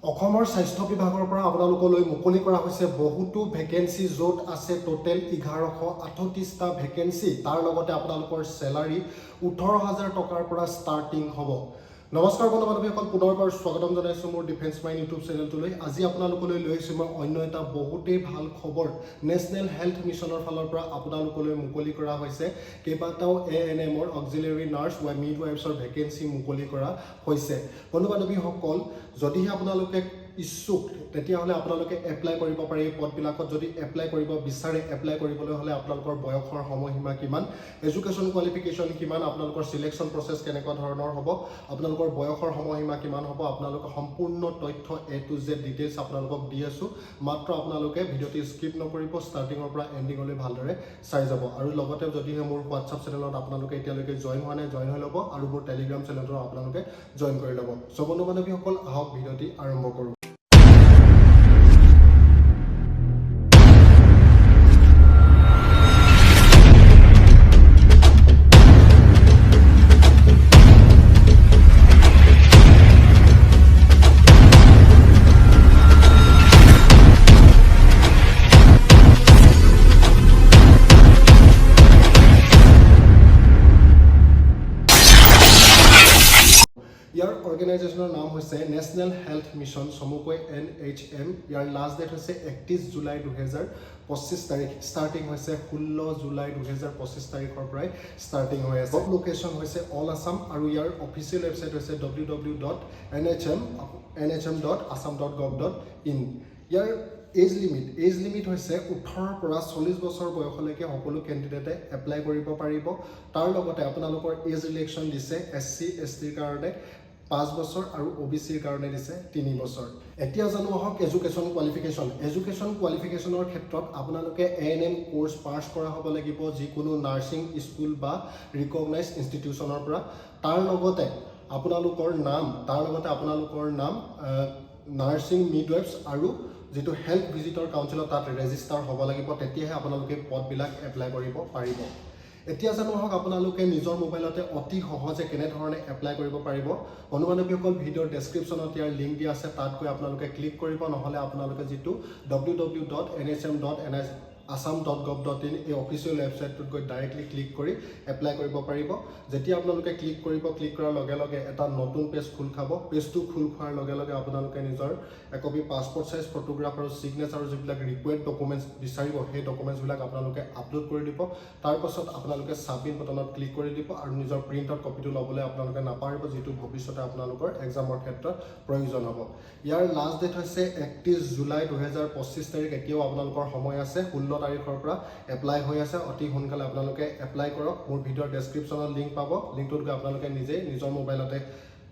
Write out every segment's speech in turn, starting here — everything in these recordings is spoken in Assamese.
অসমৰ স্বাস্থ্য বিভাগৰ পৰা আপোনালোকলৈ মুকলি কৰা হৈছে বহুতো ভেকেন্সি য'ত আছে টোটেল 1138টা ভেকেন্সি তাৰ লগতে আপোনালোকৰ স্যালাৰি 18000 টকাৰ পৰা ষ্টাৰ্টিং হ'ব। নমস্কাৰ বন্ধু বান্ধৱীসকল, পুনৰবাৰ স্বাগতম জনাইছোঁ মোৰ ডিফেন্স মাইণ্ড ইউটিউব চেনেলটোলৈ। আজি আপোনালোকলৈ লৈ আহিছোঁ মই অন্য এটা বহুতেই ভাল খবৰ। নেশ্যনেল হেল্থ মিছনৰ ফালৰ পৰা আপোনালোকলৈ মুকলি কৰা হৈছে কেইবাটাও ANMৰ অক্সিলিয়াৰী নাৰ্ছ বা মিডৱাইফছৰ ভেকেন্সি মুকলি কৰা হৈছে। বন্ধু বান্ধৱীসকল, যদিহে আপোনালোকে ইচ্ছুক তেতিয়াহ'লে আপোনালোকে এপ্লাই কৰিব পাৰে এই পদবিলাকত। যদি এপ্লাই কৰিব বিচাৰে, এপ্লাই কৰিবলৈ হ'লে আপোনালোকৰ বয়সৰ সময়সীমা কিমান, এডুকেশ্যন কোৱালিফিকেশ্যন কিমান, আপোনালোকৰ চিলেকশ্যন প্ৰচেছ কেনেকুৱা ধৰণৰ হ'ব, আপোনালোকৰ বয়সৰ সময়সীমা কিমান হ'ব, আপোনালোকে সম্পূৰ্ণ তথ্য A to Z ডিটেইলছ আপোনালোকক দি আছোঁ। মাত্ৰ আপোনালোকে ভিডিঅ'টি স্কিপ নকৰিব, ষ্টাৰ্টিঙৰ পৰা এণ্ডিঙলৈ ভালদৰে চাই যাব। আৰু লগতে যদিহে মোৰ হোৱাটছআপ চেনেলত আপোনালোকে এতিয়ালৈকে জইন হোৱা নাই, জইন হৈ ল'ব, আৰু মোৰ টেলিগ্ৰাম চেনেলতো আপোনালোকে জইন কৰি ল'ব। চ' বন্ধু বান্ধৱীসকল, আহক ভিডিঅ'টি আৰম্ভ কৰোঁ। ইয়াৰ অৰ্গেনাইজেশ্যনৰ নাম হৈছে নেশ্যনেল হেল্থ মিছন, চমুকৈ NHM। ইয়াৰ লাষ্ট ডেট হৈছে 31 জুলাই 2025 তাৰিখ। ষ্টাৰ্টিং হৈছে 16 জুলাই 2025 তাৰিখৰ পৰাই ষ্টাৰ্টিং হৈ আছে। লোকেশ্যন হৈছে অল আছাম, আৰু ইয়াৰ অফিচিয়েল ৱেবছাইট হৈছে www.nhm.assam.gov.in। ইয়াৰ এজ লিমিট হৈছে 18 পৰা 40 বছৰ বয়সলৈকে সকলো কেণ্ডিডেটে এপ্লাই কৰিব পাৰিব। তাৰ লগতে আপোনালোকৰ এজ ৰিলেকশ্যন দিছে SC STৰ কাৰণে 5 বছৰ আৰু OBCৰ কাৰণে দিছে 3 বছৰ। এতিয়া জানো আহক এডুকেশ্যন কোৱালিফিকেশ্যনৰ ক্ষেত্ৰত আপোনালোকে ANM কোৰ্চ পাছ কৰা হ'ব লাগিব যিকোনো নাৰ্ছিং স্কুল বা ৰিকগনাইজ ইনষ্টিটিউশ্যনৰ পৰা। তাৰ লগতে আপোনালোকৰ নাম নাৰ্ছিং মিডৱাইফছ আৰু যিটো হেল্থ ভিজিটৰ কাউন্সিলত তাত ৰেজিষ্টাৰ হ'ব লাগিব, তেতিয়াহে আপোনালোকে পদবিলাক এপ্লাই কৰিব পাৰিব। এতিয়া জানো আহক আপোনালোকে নিজৰ মোবাইলতে অতি সহজে কেনেধৰণে এপ্লাই কৰিব পাৰিব। বন্ধু বান্ধৱীসকল, ভিডিঅ'ৰ ডেছক্ৰিপশ্যনত ইয়াৰ লিংক দিয়া আছে, তাত গৈ আপোনালোকে ক্লিক কৰিব, নহ'লে আপোনালোকে যিটো www.nhm.assam.gov.in এই অফিচিয়েল ৱেবছাইটটোত গৈ ডাইৰেক্টলি ক্লিক কৰি এপ্লাই কৰিব পাৰিব। যেতিয়া আপোনালোকে ক্লিক কৰাৰ লগে লগে এটা নতুন পেজ খোল খাব। পেজটো খোল খোৱাৰ লগে লগে আপোনালোকে নিজৰ একপি পাছপৰ্ট চাইজ ফটোগ্ৰাফ আৰু ছিগনেচাৰ যিবিলাক ৰিকুৱাৰ্ড ডকুমেণ্টছ বিচাৰিব, সেই ডকুমেণ্টছবিলাক আপোনালোকে আপলোড কৰি দিব। তাৰপাছত আপোনালোকে ছাবমিট বটনত ক্লিক কৰি দিব, আৰু নিজৰ প্ৰিণ্ট আউট কপিটো ল'বলৈ আপোনালোকে নাপাহৰিব, যিটো ভৱিষ্যতে আপোনালোকৰ এক্সামৰ ক্ষেত্ৰত প্ৰয়োজন হ'ব। ইয়াৰ লাষ্ট ডেট হৈছে 31 জুলাই 2025 তাৰিখ। এতিয়াও আপোনালোকৰ সময় আছে, 16 তাৰিখৰ পৰা এপ্লাই হৈ আছে। অতি সোনকালে আপোনালোকে এপ্লাই কৰক। মোৰ ভিডিঅ'ৰ ডেছক্ৰিপশ্যনত লিংক পাব, লিংকটোত গৈ আপোনালোকে নিজেই নিজৰ মোবাইলতে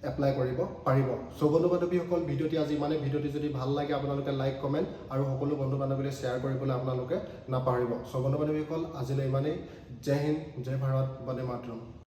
এপ্লাই কৰিব পাৰিব। চ' বন্ধু বান্ধৱীসকল, ভিডিঅ'টি আজি ভিডিঅ'টি যদি ভাল লাগে আপোনালোকে লাইক কমেণ্ট আৰু সকলো বন্ধু বান্ধৱীলৈ শ্বেয়াৰ কৰিবলৈ আপোনালোকে নাপাহৰিব। চ' বন্ধু বান্ধৱীসকল, আজিলৈ ইমানেই। জয় হিন্দ, জয় ভাৰত, বন্দে মাতৰম।